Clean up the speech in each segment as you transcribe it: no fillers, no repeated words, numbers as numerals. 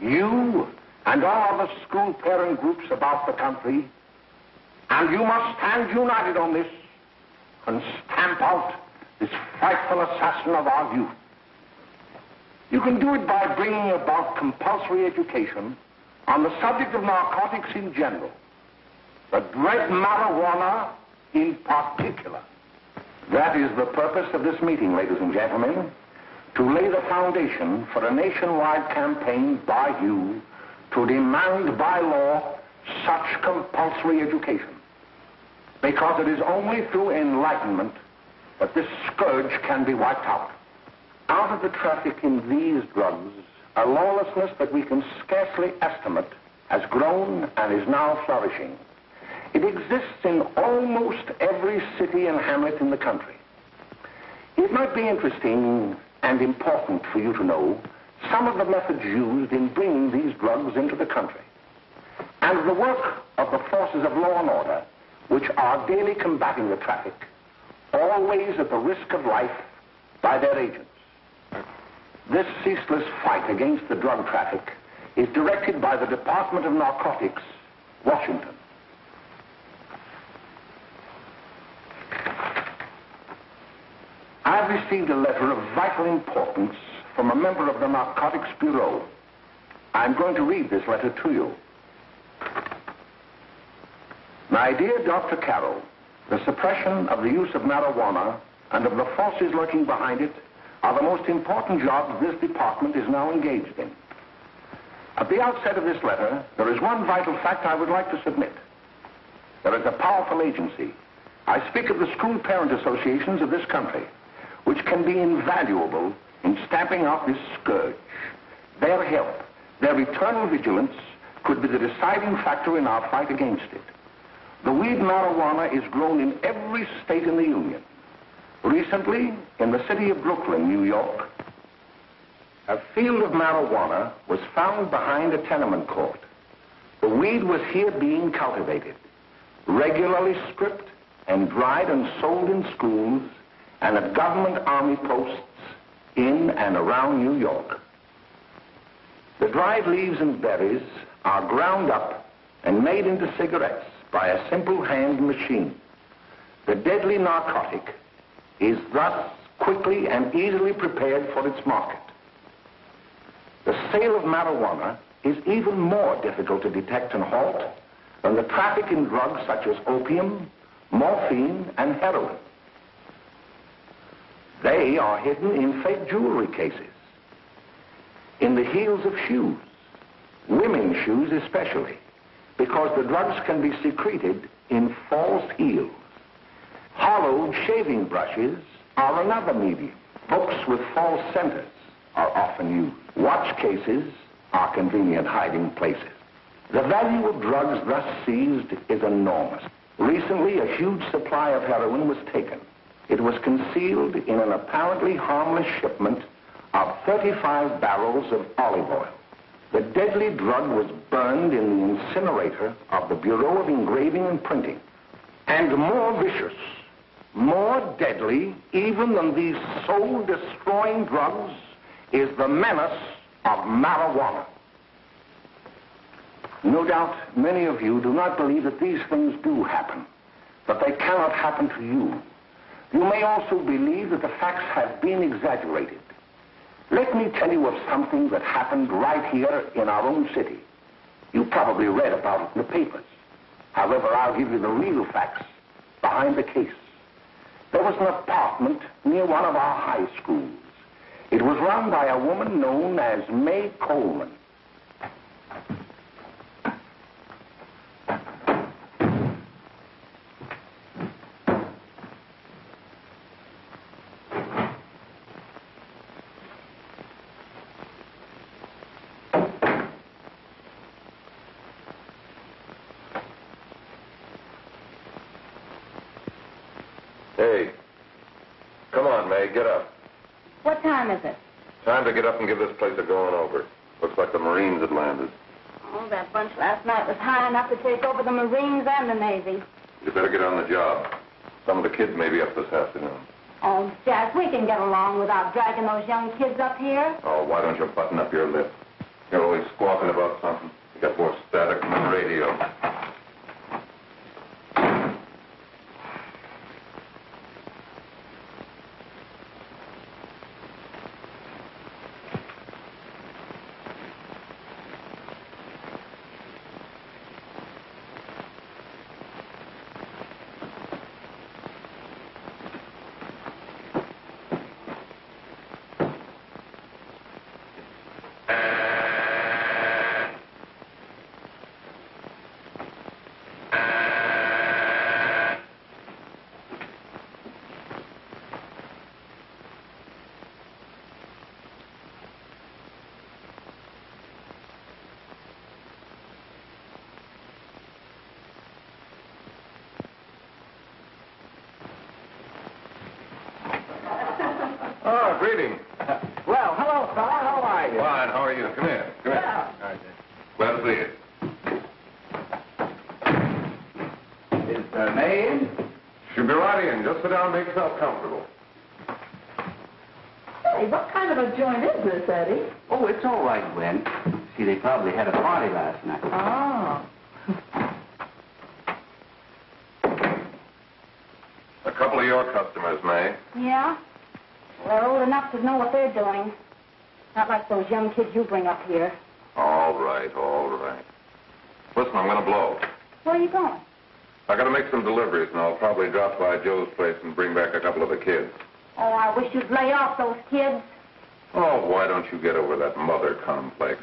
You and all other school parent groups about the country, and you must stand united on this and stamp out this frightful assassin of our youth. You can do it by bringing about compulsory education on the subject of narcotics in general, the dread marijuana in particular. That is the purpose of this meeting, ladies and gentlemen, to lay the foundation for a nationwide campaign by you to demand by law such compulsory education. Because it is only through enlightenment that this scourge can be wiped out. Out of the traffic in these drugs, a lawlessness that we can scarcely estimate has grown and is now flourishing. It exists in almost every city and hamlet in the country. It might be interesting and important for you to know some of the methods used in bringing these drugs into the country, and the work of the forces of law and order, which are daily combating the traffic, always at the risk of life by their agents. This ceaseless fight against the drug traffic is directed by the Department of Narcotics, Washington. I've received a letter of vital importance from a member of the Narcotics Bureau. I'm going to read this letter to you. My dear Dr. Carroll, the suppression of the use of marijuana and of the forces lurking behind it are the most important jobs this department is now engaged in. At the outset of this letter, there is one vital fact I would like to submit. There is a powerful agency. I speak of the school parent associations of this country, which can be invaluable in stamping out this scourge. Their help, their eternal vigilance, could be the deciding factor in our fight against it. The weed marijuana is grown in every state in the Union. Recently, in the city of Brooklyn, New York, a field of marijuana was found behind a tenement court. The weed was here being cultivated, regularly stripped and dried and sold in schools and at government army posts in and around New York. The dried leaves and berries are ground up and made into cigarettes by a simple hand machine. The deadly narcotic is thus quickly and easily prepared for its market. The sale of marijuana is even more difficult to detect and halt than the traffic in drugs such as opium, morphine, and heroin. They are hidden in fake jewelry cases, in the heels of shoes, women's shoes especially, because the drugs can be secreted in false heels. Hollowed shaving brushes are another medium. Books with false centers are often used. Watch cases are convenient hiding places. The value of drugs thus seized is enormous. Recently, a huge supply of heroin was taken. It was concealed in an apparently harmless shipment of 35 barrels of olive oil. The deadly drug was burned in the incinerator of the Bureau of Engraving and Printing. And more vicious, more deadly, even than these soul-destroying drugs, is the menace of marijuana. No doubt many of you do not believe that these things do happen, that they cannot happen to you. You may also believe that the facts have been exaggerated. Let me tell you of something that happened right here in our own city. You probably read about it in the papers. However, I'll give you the real facts behind the case. There was an apartment near one of our high schools. It was run by a woman known as May Coleman. Hey, come on, May, get up. What time is it? Time to get up and give this place a going over. Looks like the Marines had landed. Oh, that bunch last night was high enough to take over the Marines and the Navy. You better get on the job. Some of the kids may be up this afternoon. Oh, Jack, we can get along without dragging those young kids up here. Oh, why don't you button up your lip? You're always squawking about something. You got more static than the radio. Oh, greeting. Well, hello, fella. How are you? Fine, how are you? Come here. Come here. Yeah. All right, glad to see you. Is May in? She'll be right in. Just sit down and make yourself comfortable. Hey, what kind of a joint is this, Eddie? Oh, it's all right, Gwen. See, they probably had a party last night. Oh. A couple of your customers, May. Yeah? Well, they're old enough to know what they're doing. Not like those young kids you bring up here. All right, all right. Listen, I'm going to blow. Where are you going? I got to make some deliveries, and I'll probably drop by Joe's place and bring back a couple of the kids. Oh, I wish you'd lay off those kids. Oh, why don't you get over that mother complex?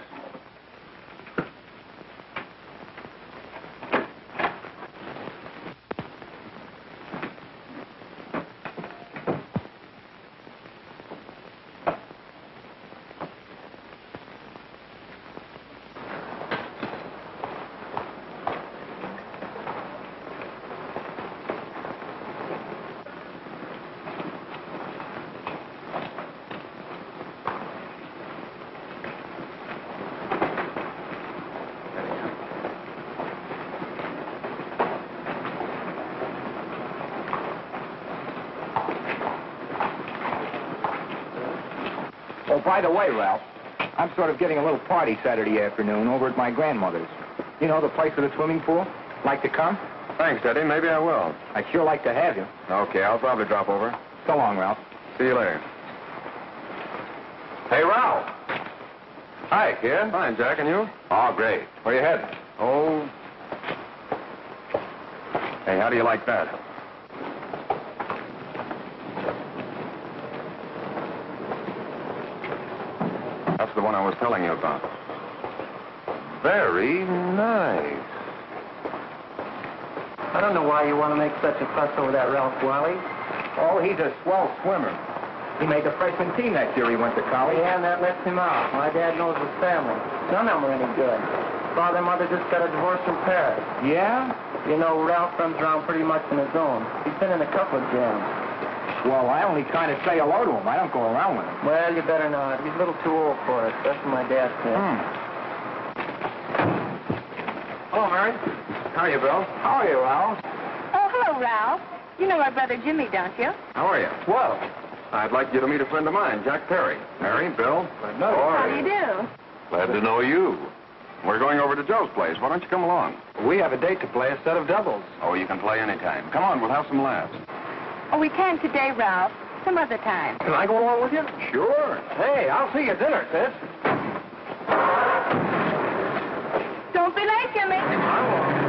Oh, by the way, Ralph, I'm sort of getting a little party Saturday afternoon over at my grandmother's. You know, the place with the swimming pool? Like to come? Thanks, Eddie. Maybe I will. I'd sure like to have you. Okay, I'll probably drop over. So long, Ralph. See you later. Hey, Ralph. Hi, kid. Fine, Jack, and you? Oh, great. Where you headed? Oh. Hey, how do you like that? That's the one I was telling you about. Very nice. I don't know why you want to make such a fuss over that Ralph Wally. Oh, he's a swell swimmer. He made the freshman team that year he went to college. Yeah, and that lets him out. My dad knows his family. None of them are any good. Father and mother just got a divorce from Paris. Yeah? You know, Ralph runs around pretty much on his own. He's been in a couple of jams. Well, I only kind of say hello to him. I don't go around with him. Well, you better not. He's a little too old for it. That's what my dad said. Hello, Mary. How are you, Bill? How are you, Ralph? Oh, hello, Ralph. You know my brother Jimmy, don't you? How are you? Well, I'd like you to meet a friend of mine, Jack Perry. Mary, Bill. no. How do you do? Glad to know you. We're going over to Joe's place. Why don't you come along? We have a date to play a set of doubles. Oh, you can play anytime. Come on, we'll have some laughs. Oh, we can't today, Ralph. Some other time. Can I go along with you? Sure. Hey, I'll see you at dinner, sis. Don't be late, Jimmy. I won't.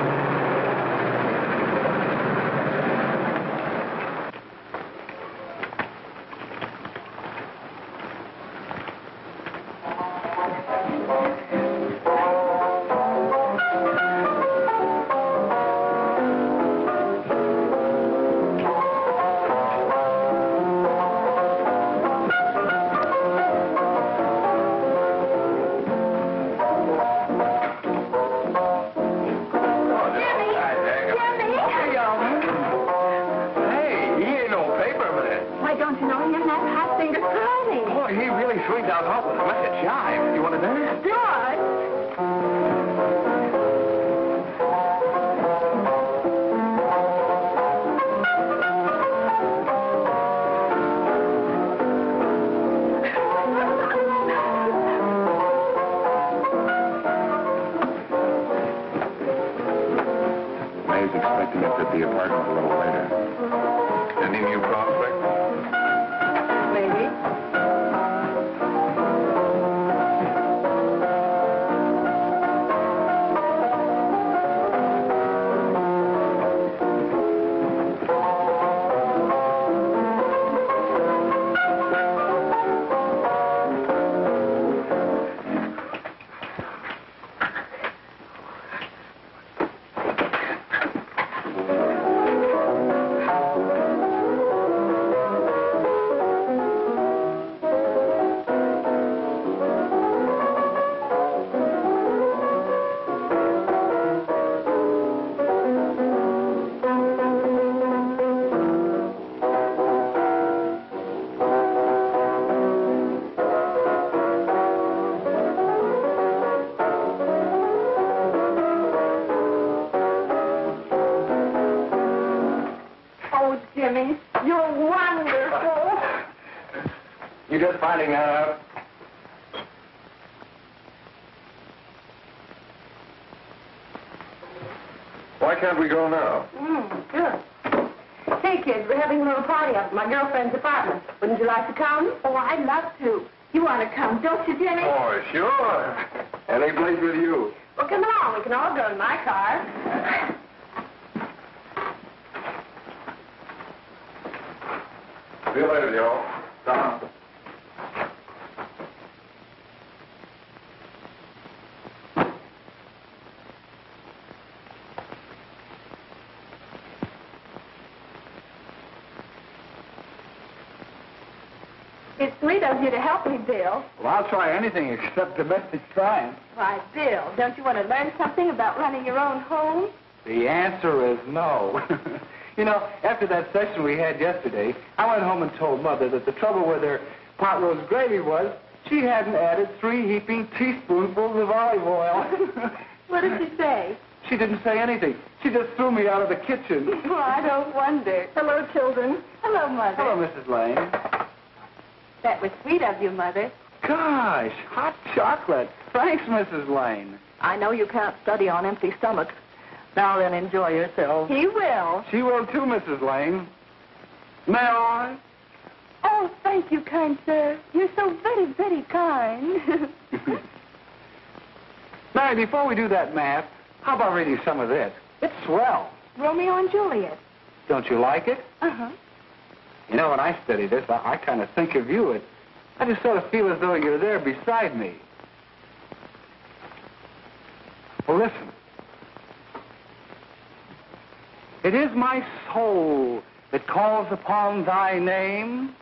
documents at the apartment a little later. Any new prospects? Maybe. You're just finding that out. Why can't we go now? Sure. Hey, kids, we're having a little party up at my girlfriend's apartment. Wouldn't you like to come? Oh, I'd love to. You want to come, don't you, Jimmy? Oh, sure. Any place with you. Well, come along. We can all go in my car. See you later, Joe. Tom. It's sweet of you to help me, Bill. Well, I'll try anything except domestic science. Why, Bill, don't you want to learn something about running your own home? The answer is no. You know, after that session we had yesterday, I went home and told Mother that the trouble with her pot roast gravy was she hadn't added 3 heaping teaspoonfuls of olive oil. What did she say? She didn't say anything. She just threw me out of the kitchen. Oh, I don't wonder. Hello, children. Hello, Mother. Hello, Mrs. Lane. That was sweet of you, Mother. Gosh, hot chocolate. Thanks, Mrs. Lane. I know you can't study on empty stomachs. Now then, enjoy yourself. He will. She will too, Mrs. Lane. May I? Oh, thank you, kind sir. You're so very, very kind. Mary, before we do that math, how about reading some of this? It's swell. Romeo and Juliet. Don't you like it? Uh-huh. You know, when I study this, I kind of think of you. I just sort of feel as though you're there beside me. Well, listen. It is my soul that calls upon thy name.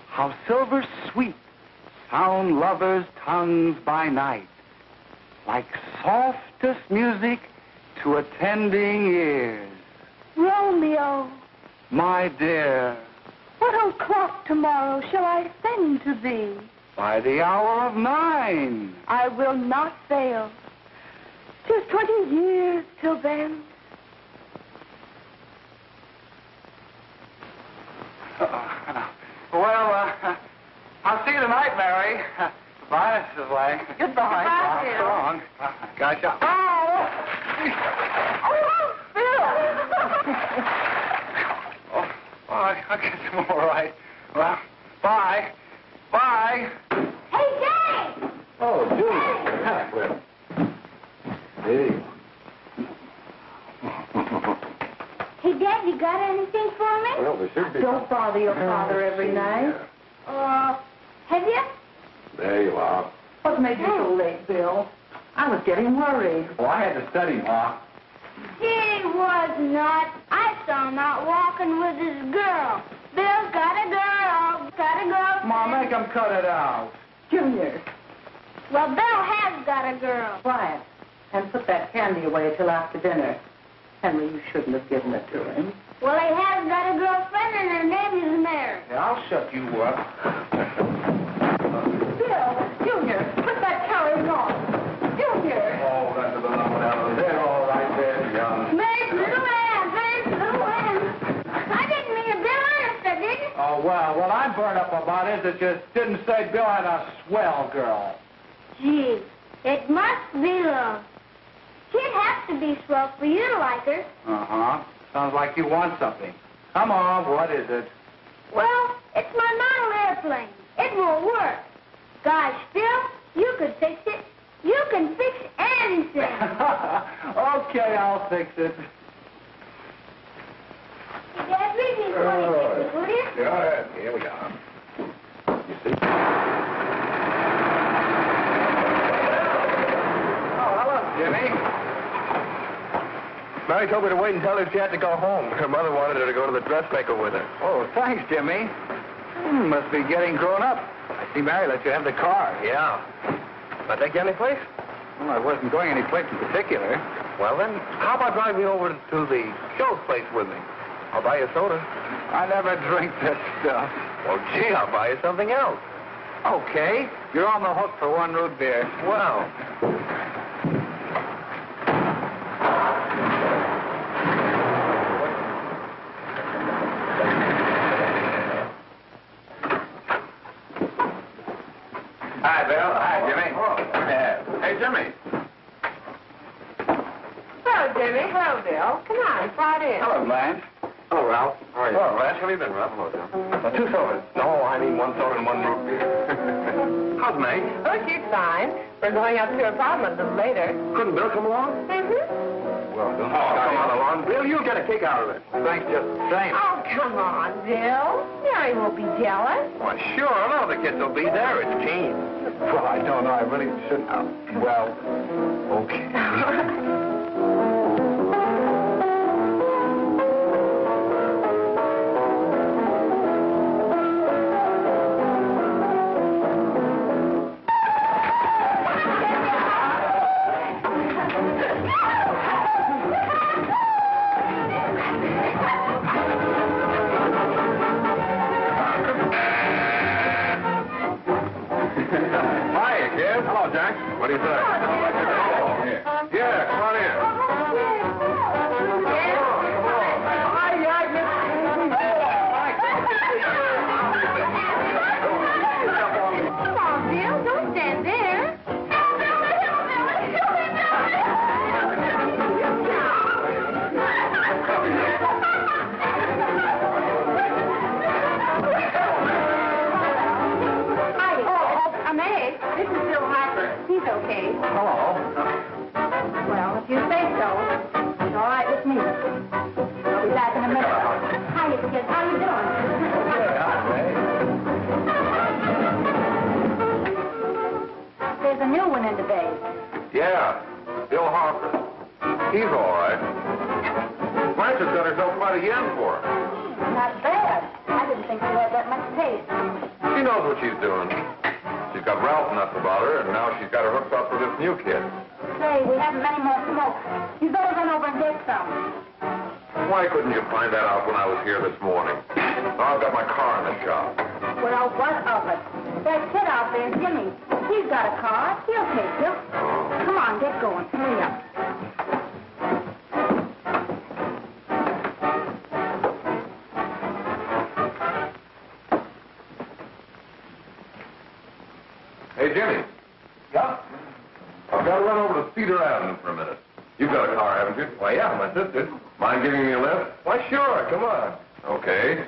How silver sweet sound lovers' tongues by night, like softest music to attending ears. Romeo, My dear, what o'clock tomorrow shall I send to thee? by the hour of 9. I will not fail. 'Tis 20 years till then. I'll see you tonight, Mary. Goodbye, Mrs. Lang. Goodbye. Goodbye, So long. Gotcha. I guess I'm all right. Well, bye. Bye. Hey, Jay! Oh, Julie. Hey. Hey, Dad, you got anything for me? Well, there should be. Don't bother your father every night. Have you? There you are. What made you so late, Bill? I was getting worried. Well, I had to study, Ma. He was not. I saw him out walking with his girl. Bill's got a girl. Got a girl. Ma, make him cut it out. Junior, Well, Bill has got a girl. quiet. And put that candy away till after dinner. Henry, you shouldn't have given it to him. Well, he has got a girlfriend, and her name is Mary. Yeah, I'll shut you up. Bill, Junior, put that carriage on. Junior! Oh, that's a little one out of there. All right there, young. Mary's little Ann. Mary's little Ann. I didn't mean to Bill honest, I didn't. Oh, well, what I'm burned up about is it just didn't say Bill had a swell girl. Gee, it must be love. She'd have to be swell for you to like her. Uh-huh. Sounds like you want something. Come on, what is it? Well, it's my model airplane. It won't work. Gosh, Phil, you could fix it. You can fix anything. Okay, I'll fix it. Dad, read me 26, will you? Yeah, here we are. You see? Oh, hello, Jimmy. Mary told me to wait and tell her she had to go home. Her mother wanted her to go to the dressmaker with her. Oh, thanks, Jimmy. Must be getting grown up. I see Mary let you have the car. Yeah. Can I take you any place? Well, I wasn't going any place in particular. Well, then, how about driving you over to the show's place with me? I'll buy you a soda. I never drink that stuff. Well, gee, I'll buy you something else. Okay, you're on the hook for one root beer. Well. Hi, Bill. Hi, Jimmy. Hey, Jimmy. Hello, Jimmy. Hello, Bill. Come on, slide in. Hello, Blanche. Hello, Ralph. How are you? Hello, Ralph. How have you been, Ralph? Hello, Bill. 2 sodas. No, I mean 1 soda and 1 root beer. How's May? Oh, she's fine. We're going up to her apartment a little later. Couldn't Bill come along? Well, don't Come on along. Bill, you'll get a kick out of it. Thanks just the same. Oh, come on, Bill. Mary won't be jealous. Why, sure. None of the kids will be there. It's keen. Well, I don't know. I really shouldn't. Well, okay. Hi, kid. Hello, Jack. What do you say? Yeah, come on in. Come on, Bill. Don't stand there. I'm Egg. This is Bill Harper. He's okay. Hello. Well, if you say so, it's all right with me. I'll be back in a minute. Hi, kids. How you doing? There's a new one in the bay. Yeah, Bill Harper. He's all right. Blanche has got herself quite a yen for her. Not bad. I didn't think she had that much taste. She knows what she's doing. She's got Ralph nuts about her, and now she's got her hooked up for this new kid. Say, we haven't many more smokes. You better run over and get some. Why couldn't you find that out when I was here this morning? Now I've got my car in the shop. Well, what of it? That kid out there, Jimmy, he's got a car. He'll take you. Come on, get going. Hurry up. Hey, Jimmy. Yeah? I've got to run over to Cedar Avenue for a minute. You've got a car, haven't you? Why, yeah, my sister. Mind giving me a lift? Why, sure. Come on. Okay.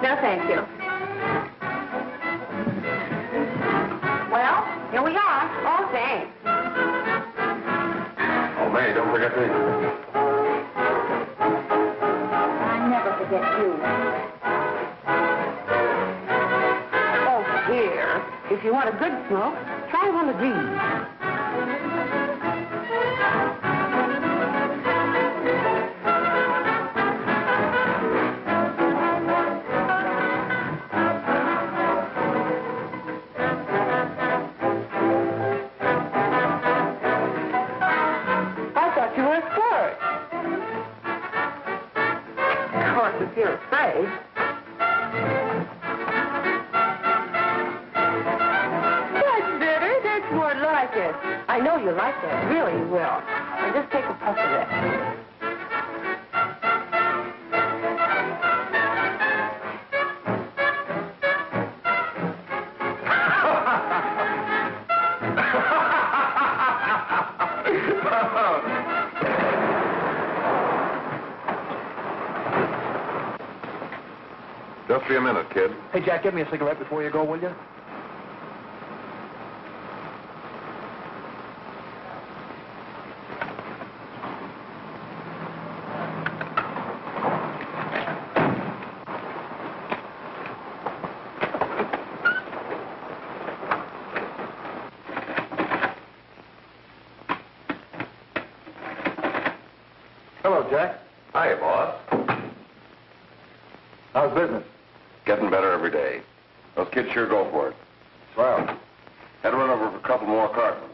No, thank you. Well, here we are. Oh, thanks. Oh, May, don't forget me. I never forget you. Oh, dear. If you want a good smoke, try one of these. I thought you were a flirt. Of course, if you're afraid. That's better. That's more like like this. I know you like that. Really, you will. Now just take a puff of that. Just be a minute, kid. Hey, Jack, give me a cigarette before you go, will you? Hello, Jack. Hi, boss. How's business? Getting better every day. Those kids sure go for it. Swell. Had to run over for a couple more cartons.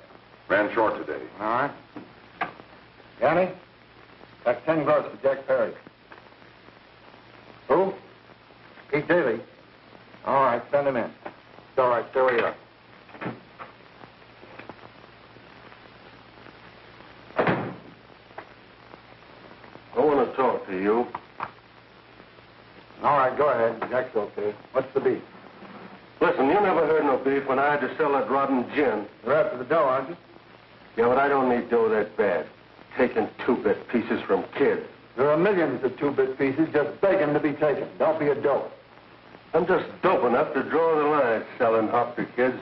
Ran short today. All right. Yanni, that's 10 gross for Jack Perry. Who? Pete Daly. All right, send him in. It's all right, stay where you are. I want to talk to you. All right, go ahead. Jack's okay. What's the beef? Listen, you never heard no beef when I had to sell that rotten gin. You're after the dough, aren't you? Yeah, but I don't need dough that bad. Taking two-bit pieces from kids. There are millions of two-bit pieces just begging to be taken. Don't be a dope. I'm just dope enough to draw the line selling up to kids.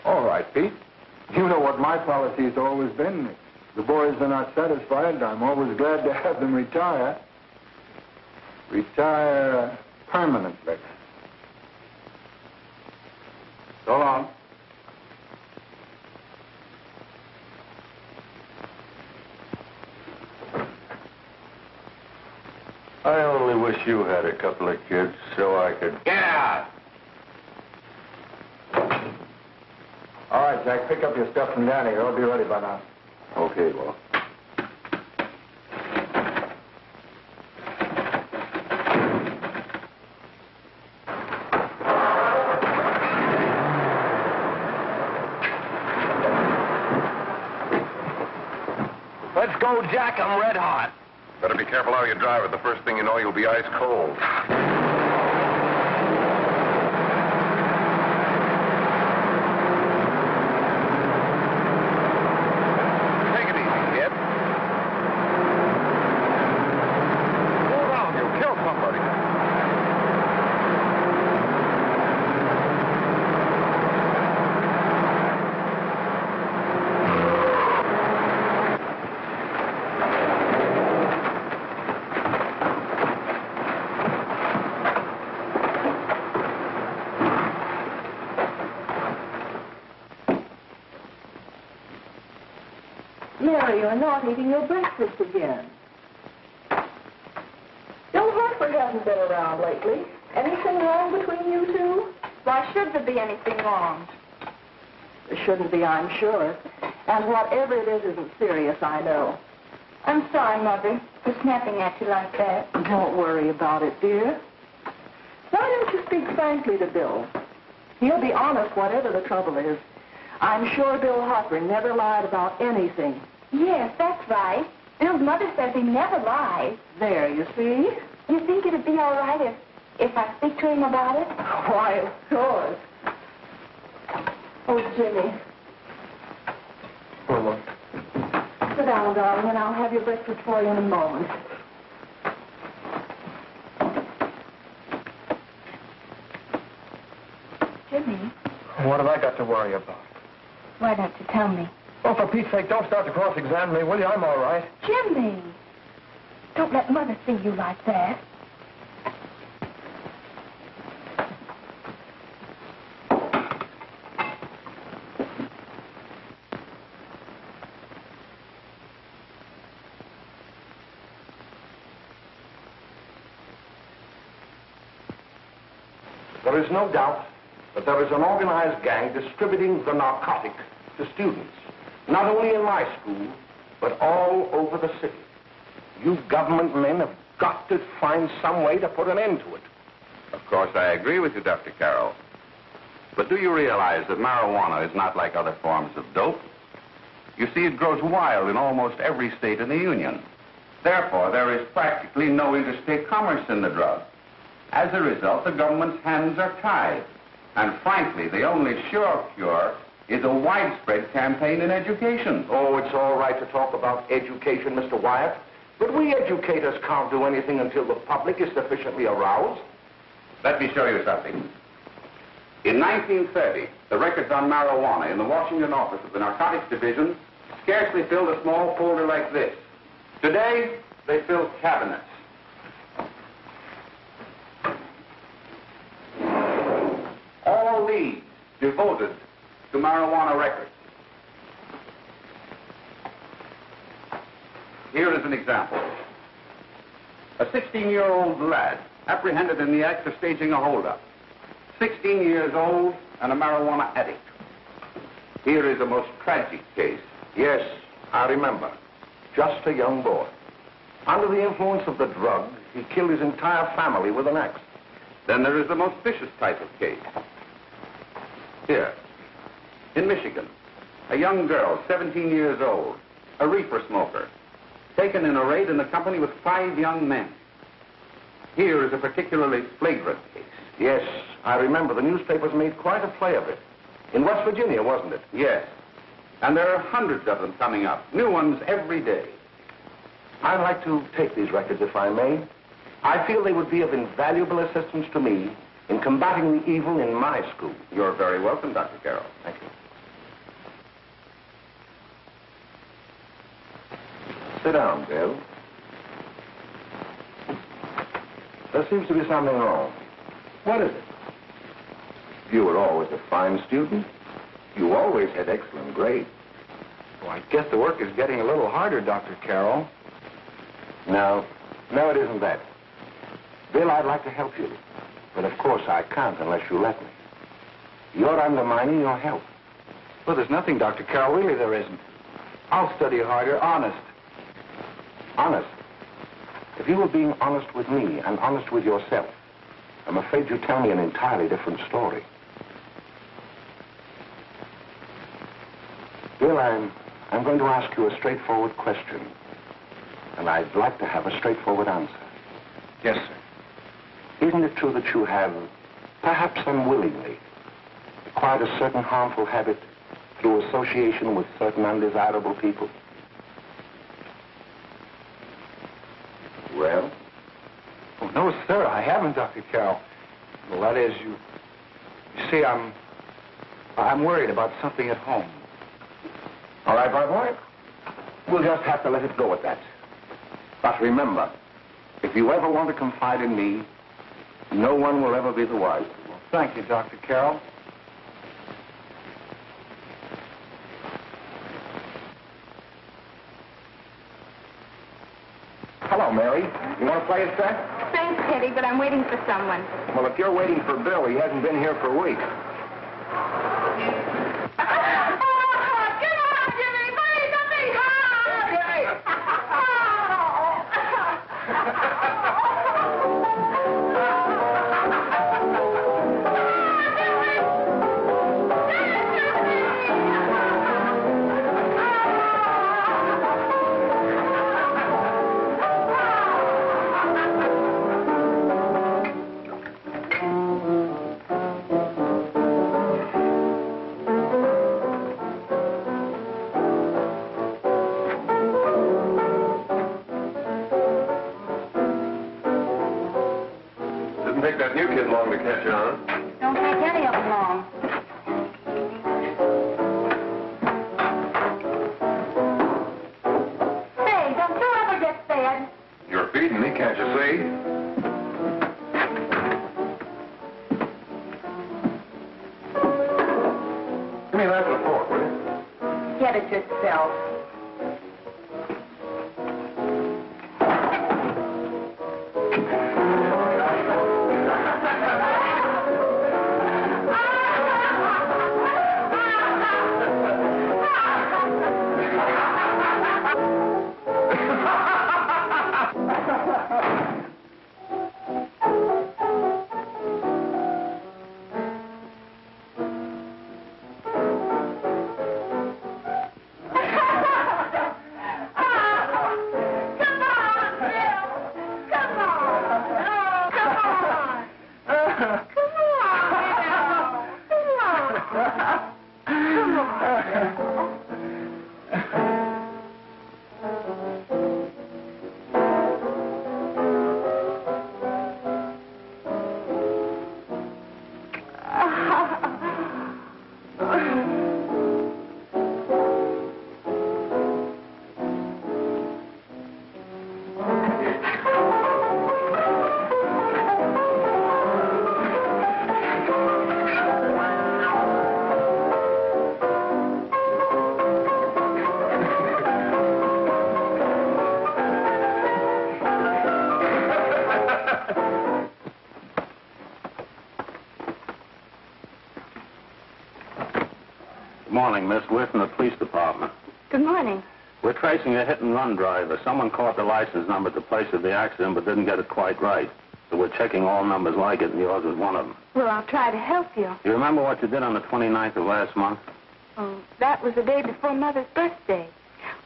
All right, Pete. You know what my policy has always been. If the boys are not satisfied, I'm always glad to have them retire. Retire permanently. So long. I only wish you had a couple of kids so I could... Get out! All right, Jack, pick up your stuff from down here. I'll be ready by now. Okay, well. Let's go, Jack. I'm red hot. Better be careful how you drive it. The first thing you know, you'll be ice cold. Take it easy, kid. Slow down. You'll kill somebody. Mary, you're not eating your breakfast again. Bill Hartford hasn't been around lately. Anything wrong between you two? Why should there be anything wrong? There shouldn't be, I'm sure. And whatever it is isn't serious, I know. I'm sorry, Mother, for snapping at you like that. Don't worry about it, dear. Why don't you speak frankly to Bill? He'll be honest whatever the trouble is. I'm sure Bill Hartford never lied about anything. Yes, that's right. Bill's mother says he never lies. There, you see? You think it'd be all right if I speak to him about it? Why, of course. Oh, Jimmy. Oh, look. Sit down, darling, and I'll have your breakfast for you in a moment. Jimmy, What have I got to worry about? why don't you tell me? Oh, for Pete's sake, don't start to cross-examine me, will you? I'm all right. Jimmy! Don't let Mother see you like that. There is no doubt that there is an organized gang distributing the narcotic to students, not only in my school, but all over the city. You government men have got to find some way to put an end to it. Of course, I agree with you, Dr. Carroll. But do you realize that marijuana is not like other forms of dope? You see, it grows wild in almost every state in the Union. Therefore, there is practically no interstate commerce in the drug. As a result, the government's hands are tied. And frankly, the only sure cure is a widespread campaign in education. Oh, it's all right to talk about education, Mr. Wyatt. But we educators can't do anything until the public is sufficiently aroused. Let me show you something. In 1930, the records on marijuana in the Washington office of the Narcotics Division scarcely filled a small folder like this. Today, they fill cabinets. All these devoted to marijuana records. Here is an example. A 16-year-old lad apprehended in the act of staging a holdup. 16 years old and a marijuana addict. Here is a most tragic case. Yes, I remember. Just a young boy. Under the influence of the drug, he killed his entire family with an axe. Then there is the most vicious type of case. Here, in Michigan, a young girl, 17 years old, a reefer smoker, taken in a raid in the company with 5 young men. Here is a particularly flagrant case. Yes, I remember. The newspapers made quite a play of it. In West Virginia, wasn't it? Yes. And there are hundreds of them coming up, new ones every day. I'd like to take these records, if I may. I feel they would be of invaluable assistance to me in combating the evil in my school. You're very welcome, Dr. Carroll. Thank you. Sit down, Bill. There seems to be something wrong. What is it? You were always a fine student. You always had excellent grades. Well, I guess the work is getting a little harder, Dr. Carroll. No, it isn't that. Bill, I'd like to help you. But of course I can't unless you let me. You're undermining your health. Well, there's nothing, Dr. Carroll. Really, there isn't. I'll study harder, honest. Honest? If you were being honest with me and honest with yourself, I'm afraid you'd tell me an entirely different story. Bill, I'm going to ask you a straightforward question. And I'd like to have a straightforward answer. Yes, sir. Isn't it true that you have, perhaps unwillingly, acquired a certain harmful habit through association with certain undesirable people? Well? Oh, no, sir, I haven't, Dr. Carroll. Well, that is, you see, I'm worried about something at home. All right, my boy. We'll just have to let it go at that. But remember, if you ever want to confide in me, no one will ever be the wiser. Well, thank you, Dr. Carroll. Hello, Mary. You want to play a set? Thanks, Teddy, but I'm waiting for someone. Well, if you're waiting for Bill, he hasn't been here for weeks. Take that new kid long to catch on. Don't take any of them long. Say, don't you ever get fed? You're feeding me, can't you see? Give me that with a fork, will you? Get it yourself. Good morning, Miss. We're from the police department. Good morning. We're tracing a hit-and-run driver. Someone caught the license number at the place of the accident but didn't get it quite right. So we're checking all numbers like it, and yours is one of them. Well, I'll try to help you. You remember what you did on the 29th of last month? Oh, that was the day before Mother's birthday.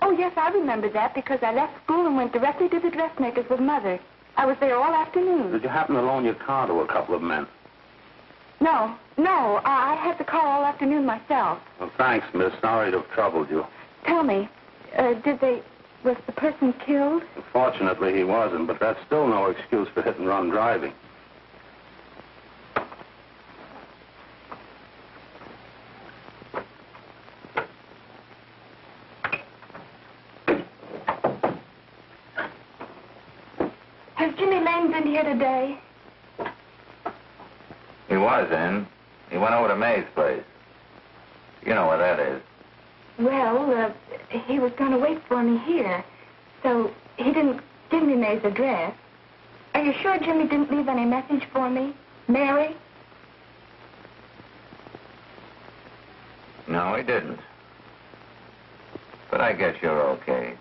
Oh, yes, I remember that because I left school and went directly to the dressmaker's with Mother. I was there all afternoon. Did you happen to loan your car to a couple of men? No. I had the car all afternoon myself. Well, thanks, miss. Sorry to have troubled you. Tell me, was the person killed? Fortunately, he wasn't, but that's still no excuse for hit-and-run driving. Has Jimmy Lane been here today? He was in. He went over to May's place. You know where that is. Well, he was going to wait for me here, so he didn't give me May's address. Are you sure Jimmy didn't leave any message for me? Mary? No, he didn't. But I guess you're okay.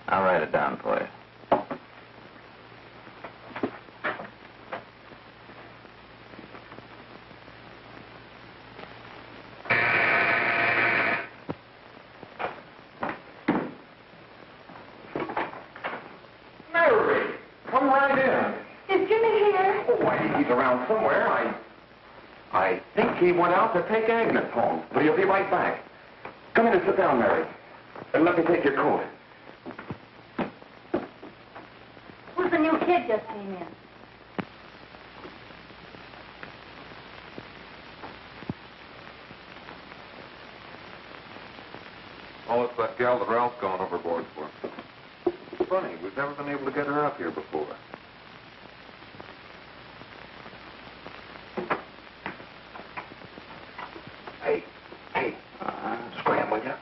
I'll write it down for you. Somewhere. I think he went out to take Agnes home, but he'll be right back. Come in and sit down, Mary. And let me take your coat. Who's the new kid just came in? Oh, it's that gal that Ralph's gone overboard for. Funny, we've never been able to get her up here before. Scram, will you?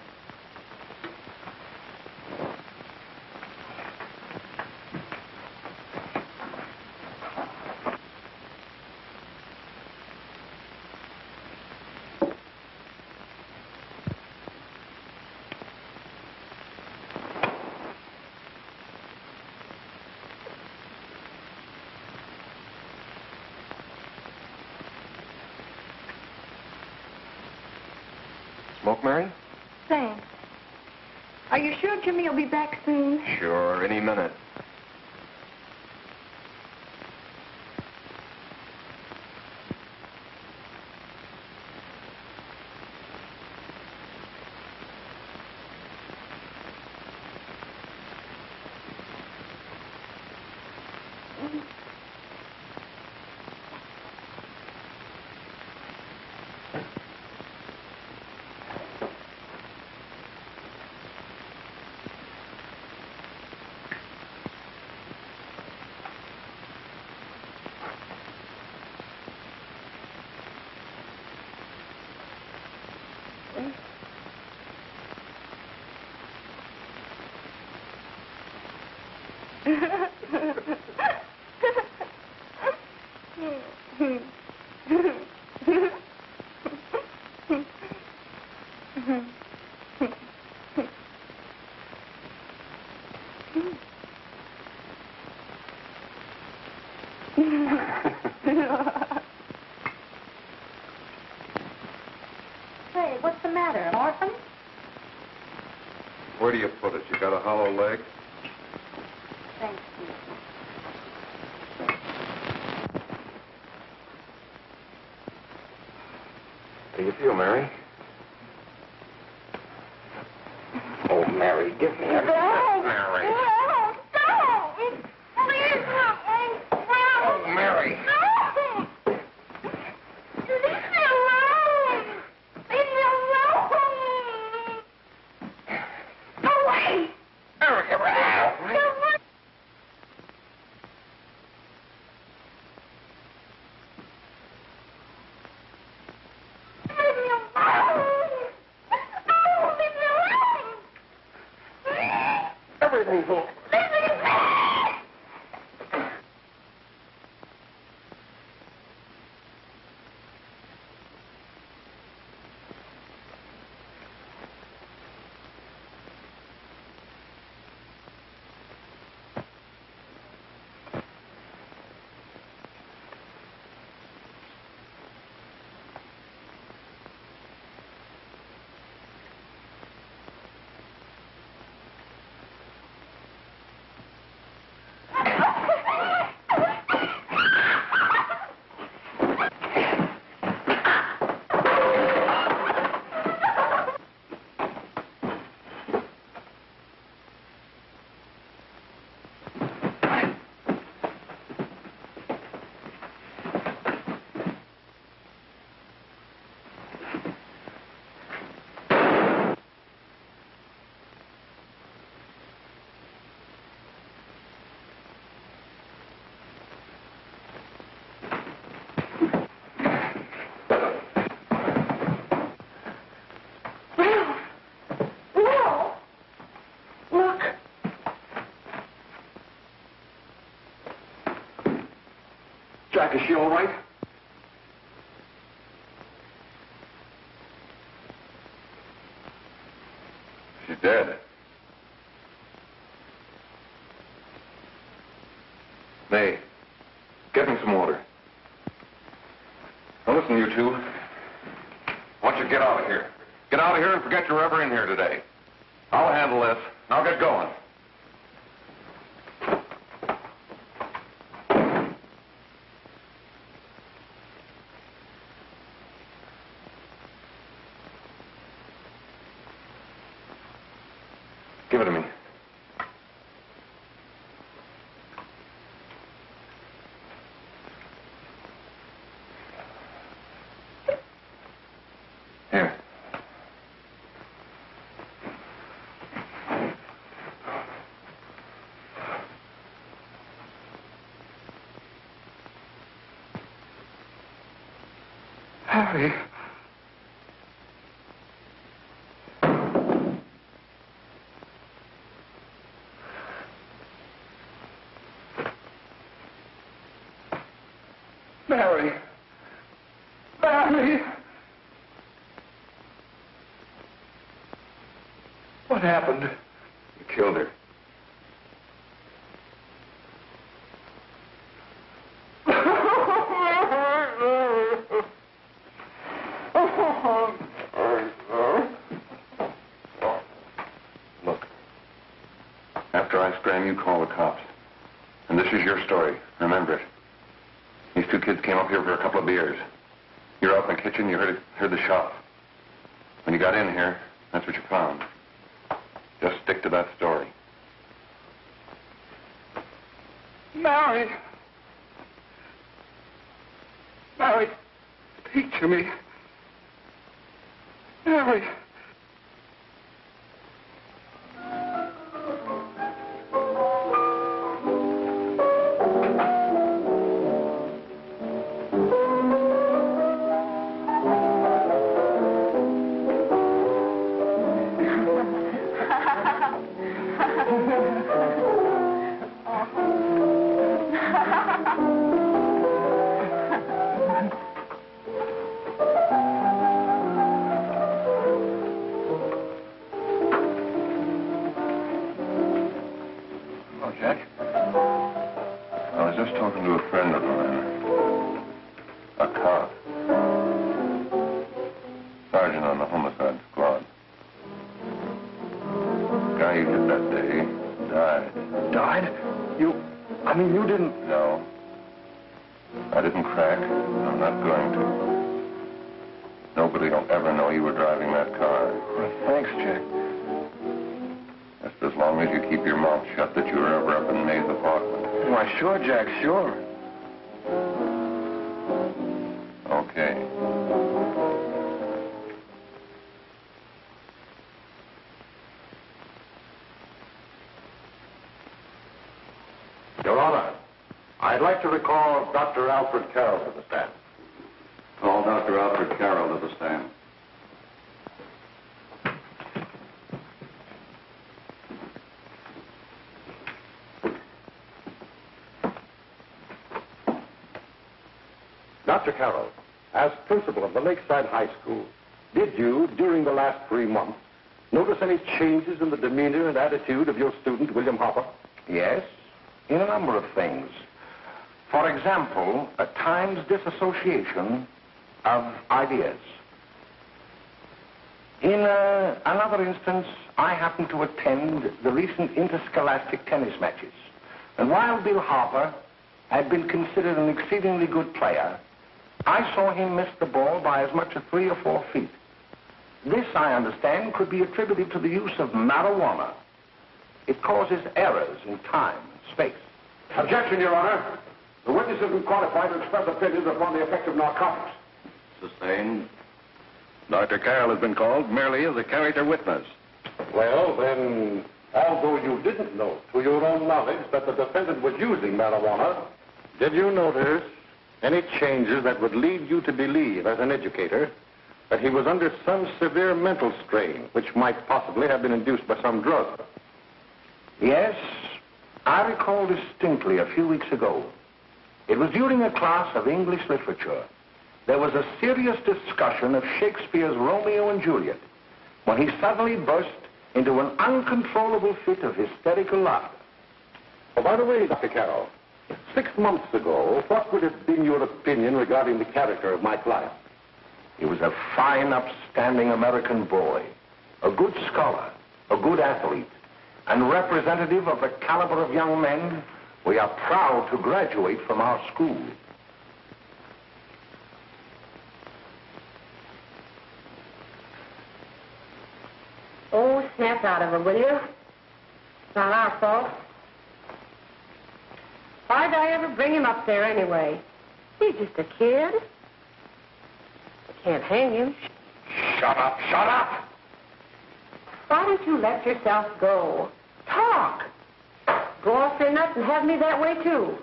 Smoke, Mary? Thanks. Are you sure Jimmy will be back soon? Sure, any minute. Hey, what's the matter, an orphan? Where do you put it? You got a hollow leg? Thank you. How do you feel, Mary? Oh, Mary, give me a... Mary. No, don't. Please, no. Oh, Mary. No. Leave me alone. Leave me alone. Go away. Mary, get out. Go away. Leave me alone. Oh, leave me alone. Everything's all... Leave me alone. Jack, is she all right? She's dead. May, get me some water. Now listen, you two. I want you to get out of here. Get out of here and forget you're ever in here today. I'll handle this. I'll get going. Give it to me. Here. Harry. Mary. Mary. What happened? You killed her. Look. After I scram, you call the cops. And this is your story. Remember it. These two kids came up here for a couple of beers. You were out in the kitchen, you heard the shot. When you got in here, that's what you found. Just stick to that story. Mary! Mary, speak to me. Mary! Nobody will ever know you were driving that car. Well, thanks, Jack. Just as long as you keep your mouth shut that you were ever up in May's apartment. Why, sure, Jack, sure. Okay. Your Honor, I'd like to recall Dr. Alfred Carroll to the stand. Call Dr. Alfred Carroll to the stand. Dr. Carroll, as principal of the Lakeside High School, did you, during the last 3 months, notice any changes in the demeanor and attitude of your student, William Hopper? Yes, in a number of things. For example, at times disassociation of ideas. In another instance, I happened to attend the recent interscholastic tennis matches. And while Bill Harper had been considered an exceedingly good player, I saw him miss the ball by as much as 3 or 4 feet. This, I understand, could be attributed to the use of marijuana. It causes errors in time and space. Objection, Your Honor. The witness has been qualified to express opinions upon the effect of narcotics. Sustained. Dr. Carroll has been called merely as a character witness. Well, then, although you didn't know to your own knowledge that the defendant was using marijuana, did you notice any changes that would lead you to believe, as an educator, that he was under some severe mental strain, which might possibly have been induced by some drug? Yes, I recall distinctly a few weeks ago. It was during a class of English literature. There was a serious discussion of Shakespeare's Romeo and Juliet when he suddenly burst into an uncontrollable fit of hysterical laughter. Oh, by the way, Dr. Carroll, 6 months ago, what would have been your opinion regarding the character of my client? He was a fine, upstanding American boy, a good scholar, a good athlete, and representative of the caliber of young men we are proud to graduate from our school. Oh, snap out of it, will you? It's not our fault. Why'd I ever bring him up there anyway? He's just a kid. I can't hang him. Shut up, shut up! Why don't you let yourself go? Talk. Go off your nuts and have me that way, too.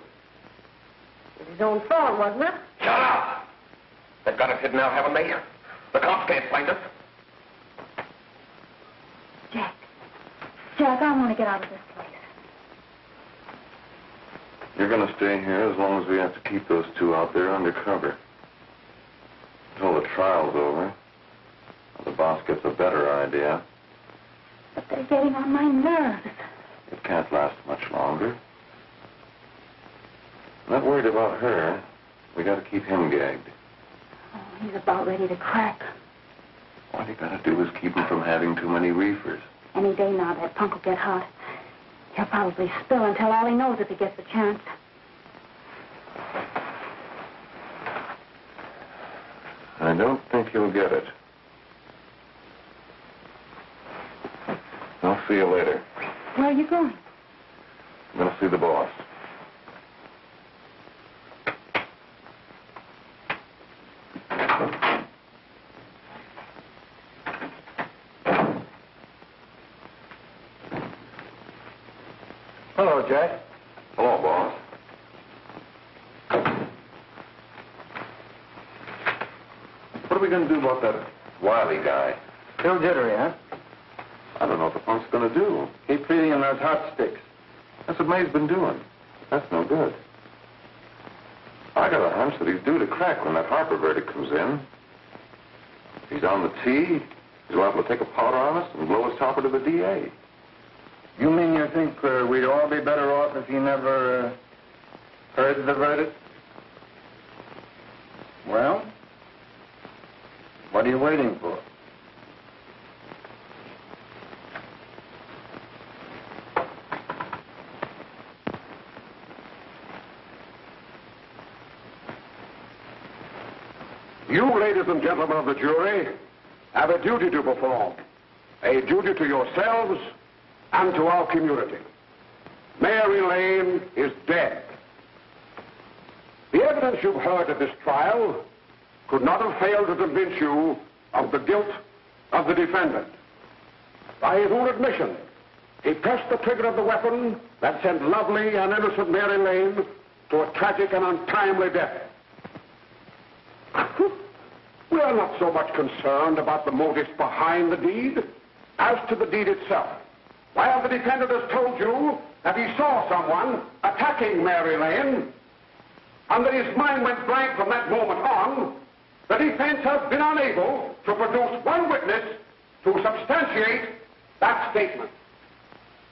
It was his own fault, wasn't it? Shut up! They've got us hidden out, haven't they? The cops can't find us. Jack, I want to get out of this place. You're going to stay here as long as we have to keep those two out there undercover. Until the trial's over. The boss gets a better idea. But they're getting on my nerves. It can't last much longer. I'm not worried about her. We got to keep him gagged. Oh, he's about ready to crack. What you got to do is keep him from having too many reefers. Any day now, that punk will get hot. He'll probably spill and tell all he knows if he gets the chance. I don't think he'll get it. I'll see you later. Where are you going? I'm going to see the boss. Hello, Jack. Hello, boss. What are we going to do about that Wiley guy? Still jittery, huh? I don't know what the punk's going to do. Keep feeding him those hot sticks. That's what May's been doing. That's no good. I got a hunch that he's due to crack when that Harper verdict comes in. If he's on the tee, he's liable to take a powder on us and blow his topper to the DA. You mean you think we'd all be better off if he never heard the verdict? Well, what are you waiting for? You, ladies ladies and gentlemen of the jury, have a duty to perform. A duty to yourselves and to our community. Mary Lane is dead. The evidence you've heard at this trial could not have failed to convince you of the guilt of the defendant. By his own admission, he pressed the trigger of the weapon that sent lovely and innocent Mary Lane to a tragic and untimely death. We are not so much concerned about the motives behind the deed as to the deed itself. While the defendant has told you that he saw someone attacking Mary Lane, and that his mind went blank from that moment on, the defense has been unable to produce one witness to substantiate that statement.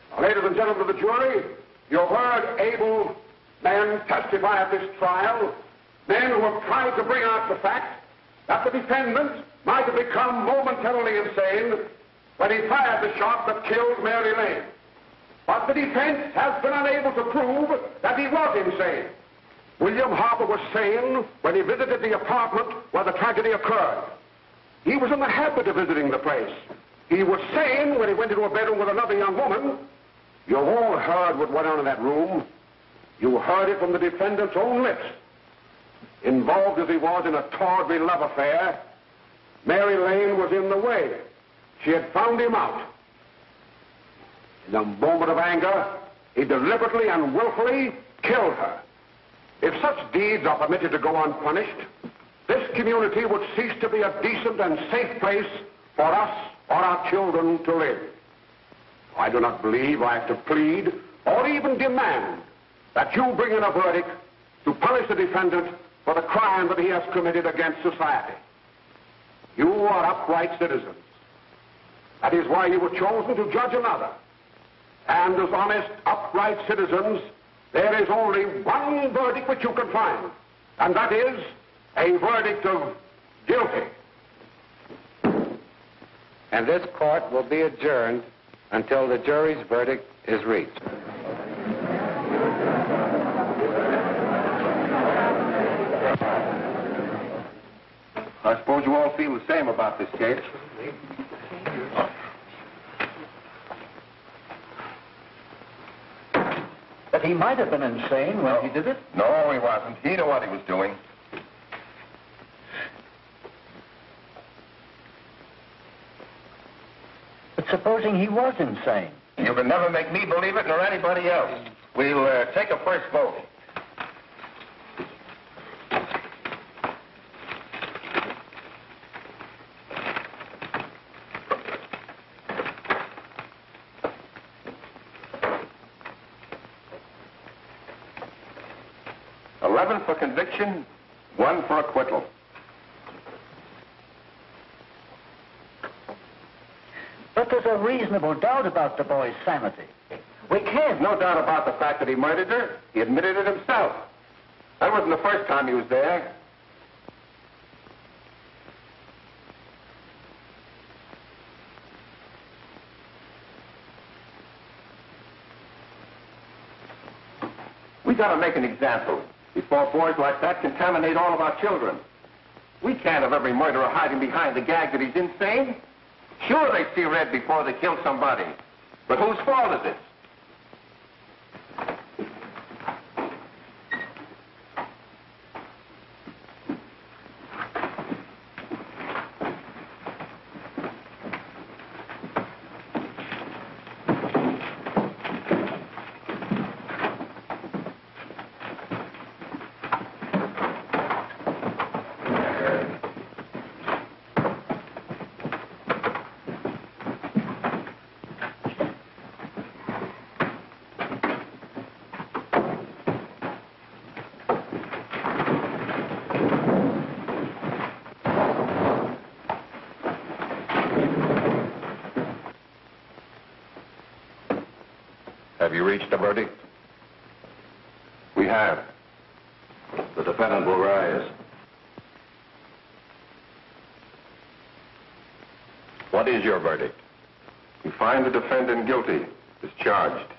Now, ladies and gentlemen of the jury, you've heard able men testify at this trial, men who have tried to bring out the fact that the defendant might have become momentarily insane when he fired the shot that killed Mary Lane. But the defense has been unable to prove that he was insane. William Harper was sane when he visited the apartment where the tragedy occurred. He was in the habit of visiting the place. He was sane when he went into a bedroom with another young woman. You've all heard what went on in that room. You heard it from the defendant's own lips. Involved as he was in a tawdry love affair, Mary Lane was in the way. She had found him out. In a moment of anger, he deliberately and willfully killed her. If such deeds are permitted to go unpunished, this community would cease to be a decent and safe place for us or our children to live. I do not believe I have to plead or even demand that you bring in a verdict to punish the defendant for the crime that he has committed against society. You are upright citizens. That is why you were chosen to judge another. And as honest, upright citizens, there is only one verdict which you can find, and that is a verdict of guilty. And this court will be adjourned until the jury's verdict is reached. I suppose you all feel the same about this case. But he might have been insane when he did it. No, he wasn't. He knew what he was doing. But supposing he was insane? You can never make me believe it nor anybody else. We'll take a first vote. For conviction, 1 for acquittal. But there's a reasonable doubt about the boy's sanity. We can't. No doubt about the fact that he murdered her. He admitted it himself. That wasn't the first time he was there. We gotta make an example before boys like that contaminate all of our children. We can't have every murderer hiding behind the gag that he's insane. Sure, they see red before they kill somebody. But whose fault is it? Have you reached a verdict? We have. The defendant will rise. What is your verdict? We find the defendant guilty, discharged.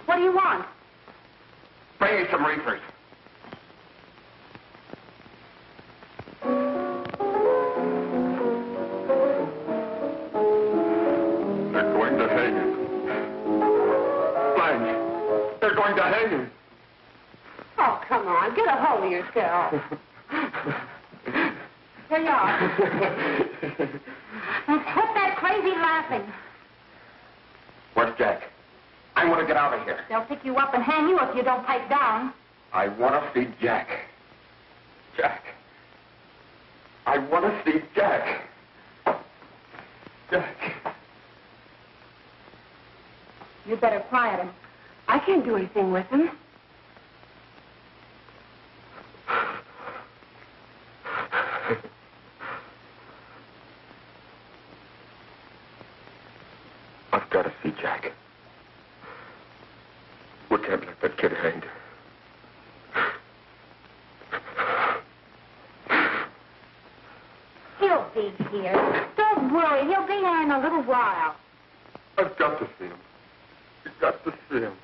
What do you want? Bring me some reefers. They're going to hang him. Blanche, they're going to hang him. Oh, come on. Get a hold of yourself. Here you are. Now, quit that crazy laughing. Where's Jack? I want to get out of here. They'll pick you up and hang you if you don't pipe down. I want to see Jack. Jack. I want to see Jack. Jack. You'd better quiet him. I can't do anything with him. I've got to see Jack. We can't let that kid hang. He'll be here. Don't worry. He'll be here in a little while. I've got to see him. You've got to see him.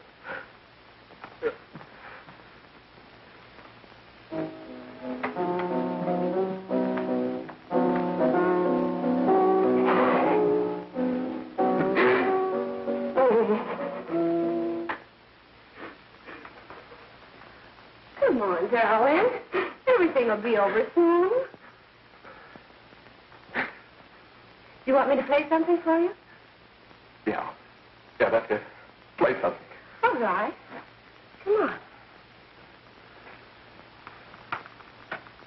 Come on, darling. Everything will be over soon. You want me to play something for you? Yeah. Yeah, that's it. Play something. All right. Come on.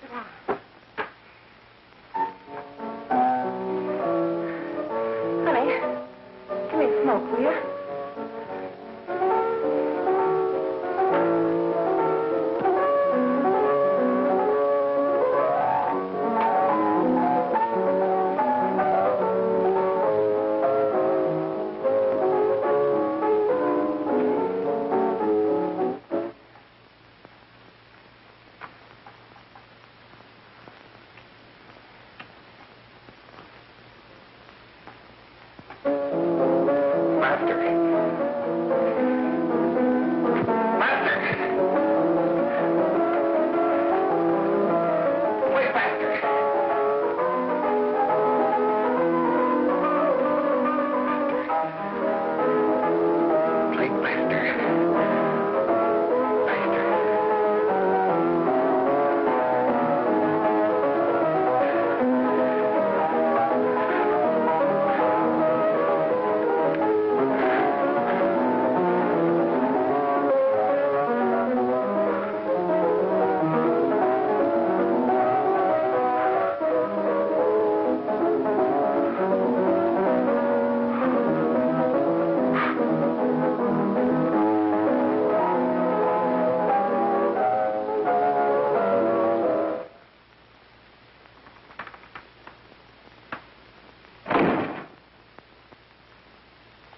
Sit down. Honey, give me a smoke, will you?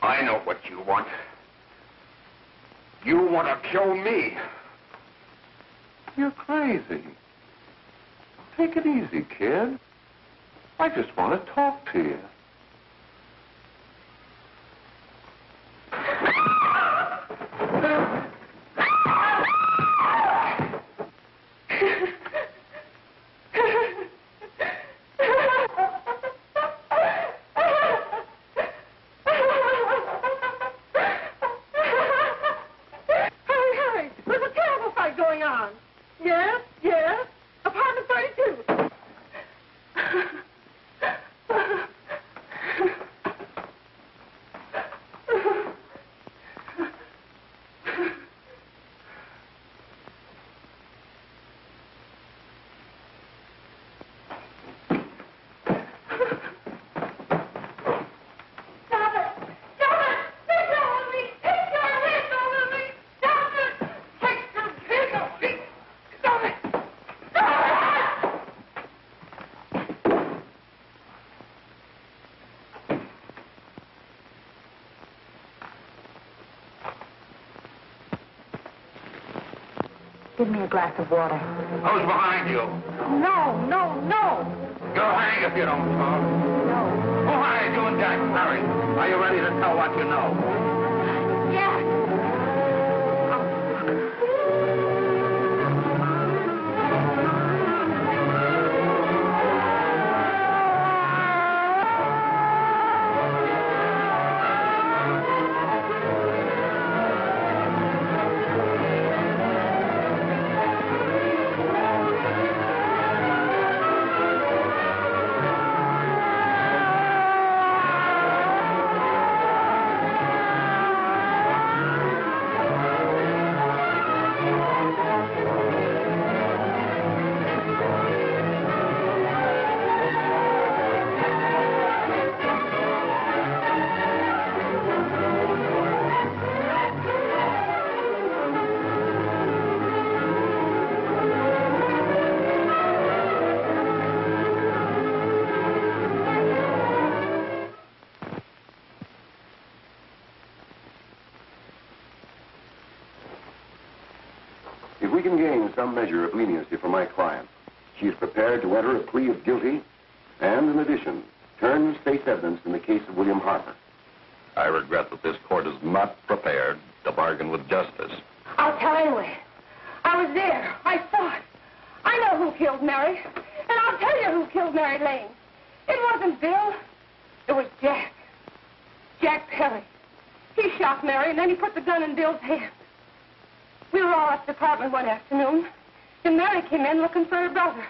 I know what you want. You want to kill me. You're crazy. Take it easy, kid. I just want to talk to you. Give me a glass of water. Who's behind you? No, no, no. You'll hang if you don't talk. No. Who hired you and Jack? Hurry. Are you ready to tell what you know? Jack. If we can gain some measure of leniency for my client, she is prepared to enter a plea of guilty and, in addition, turn the state's evidence in the case of William Harper. I regret that this court is not prepared to bargain with justice. I'll tell anyway. I was there. I saw it. I know who killed Mary. And I'll tell you who killed Mary Lane. It wasn't Bill. It was Jack. Jack Perry. He shot Mary, and then he put the gun in Bill's hand. We were all at the apartment one afternoon, and Mary came in looking for her brother.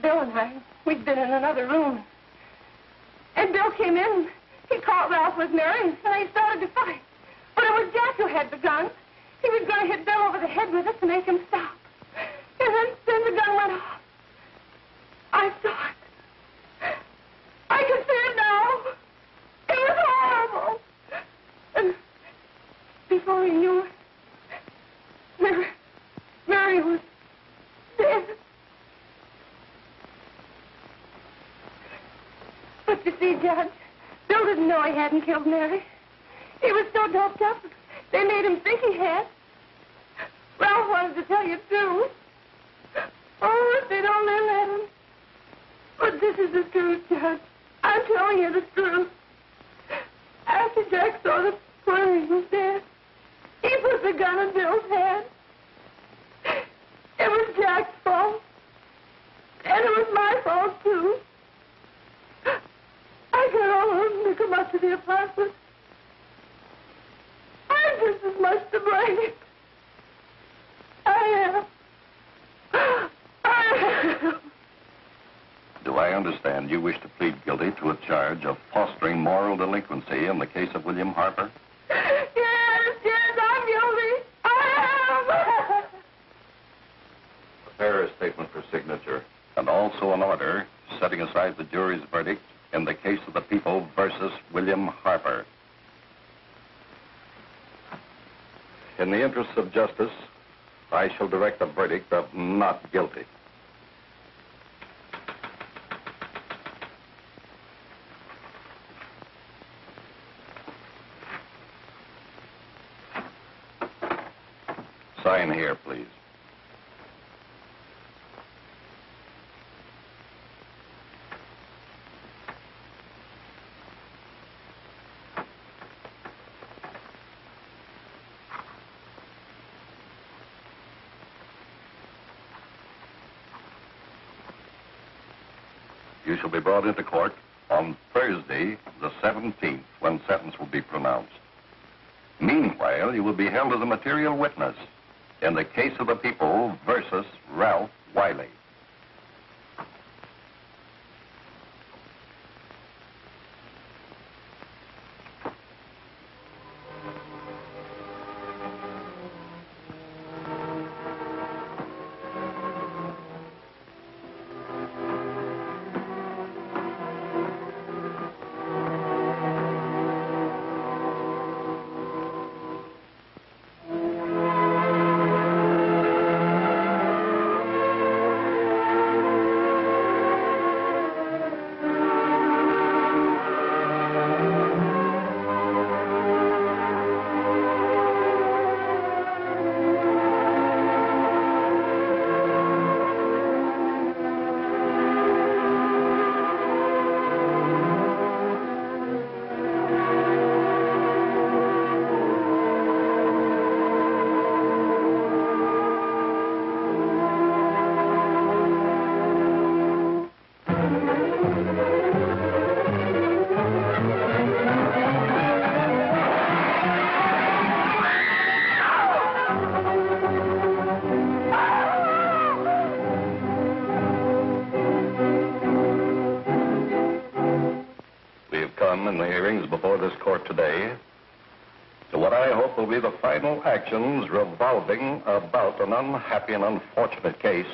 Bill and I, we'd been in another room. And Bill came in. He caught Ralph with Mary, and they started to fight. But it was Jack who had the gun. He was going to hit Bill over the head with it to make him stop. And then the gun went off. I saw it. I can see it now. It was horrible. And before he knew it, Mary was dead. But you see, Judge, Bill didn't know he hadn't killed Mary. He was so doped up, they made him think he had. Ralph wanted to tell you, too. Oh, if they'd only let him. But this is the truth, Judge. I'm telling you the truth. After Jack saw the poor he was dead, he put the gun in Bill's hand. It was Jack's fault. And it was my fault, too. I got all of them to come up to the apartment. I'm just as much to blame. I am. Do I understand you wish to plead guilty to a charge of fostering moral delinquency in the case of William Harper? Yes, I'm guilty. I am. Prepare a statement for signature, and also an order setting aside the jury's verdict in the case of the people versus William Harper. In the interests of justice, I shall direct a verdict of not guilty. Sign here, please. You shall be brought into court on Thursday, the 17th, when sentence will be pronounced. Meanwhile, you will be held as a material witness in the case of the people versus Ralph Wiley. outcome in the hearings before this court today to what I hope will be the final actions revolving about an unhappy and unfortunate case,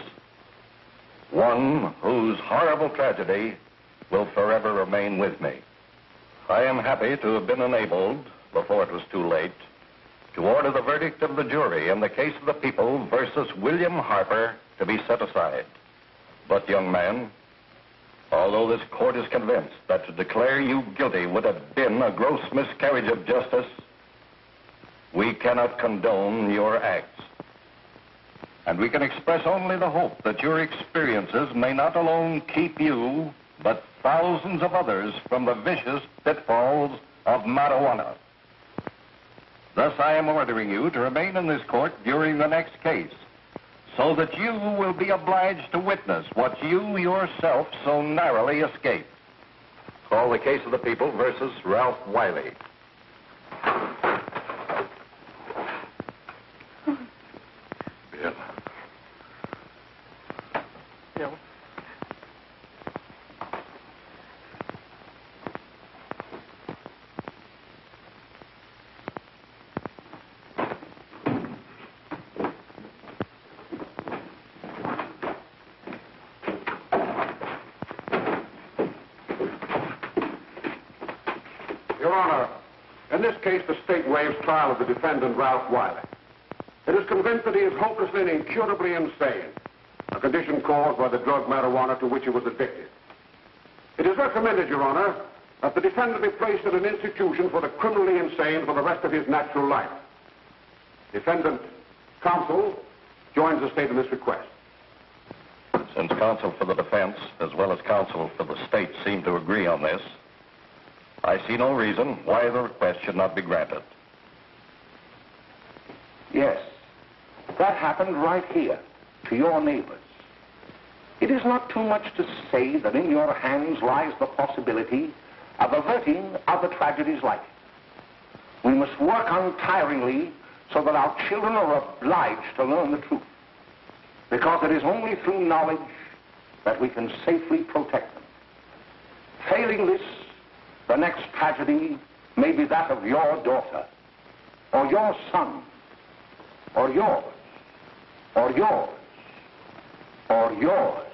one whose horrible tragedy will forever remain with me. I am happy to have been enabled, before it was too late, to order the verdict of the jury in the case of the people versus William Harper to be set aside. But, young man, although this court is convinced that to declare you guilty would have been a gross miscarriage of justice, we cannot condone your acts. And we can express only the hope that your experiences may not alone keep you, but thousands of others from the vicious pitfalls of marijuana. Thus, I am ordering you to remain in this court during the next case, so that you will be obliged to witness what you yourself so narrowly escaped. Call the case of the people versus Ralph Wiley. Bill. Bill. Your Honor, in this case, the state waives trial of the defendant, Ralph Wiley. It is convinced that he is hopelessly and incurably insane, a condition caused by the drug marijuana to which he was addicted. It is recommended, Your Honor, that the defendant be placed in an institution for the criminally insane for the rest of his natural life. Defendant counsel joins the state in this request. Since counsel for the defense, as well as counsel for the state, seem to agree on this, I see no reason why the request should not be granted. Yes, that happened right here, to your neighbors. It is not too much to say that in your hands lies the possibility of averting other tragedies like it. We must work untiringly so that our children are obliged to learn the truth, because it is only through knowledge that we can safely protect them. Failing this, the next tragedy may be that of your daughter, or your son, or yours, or yours, or yours.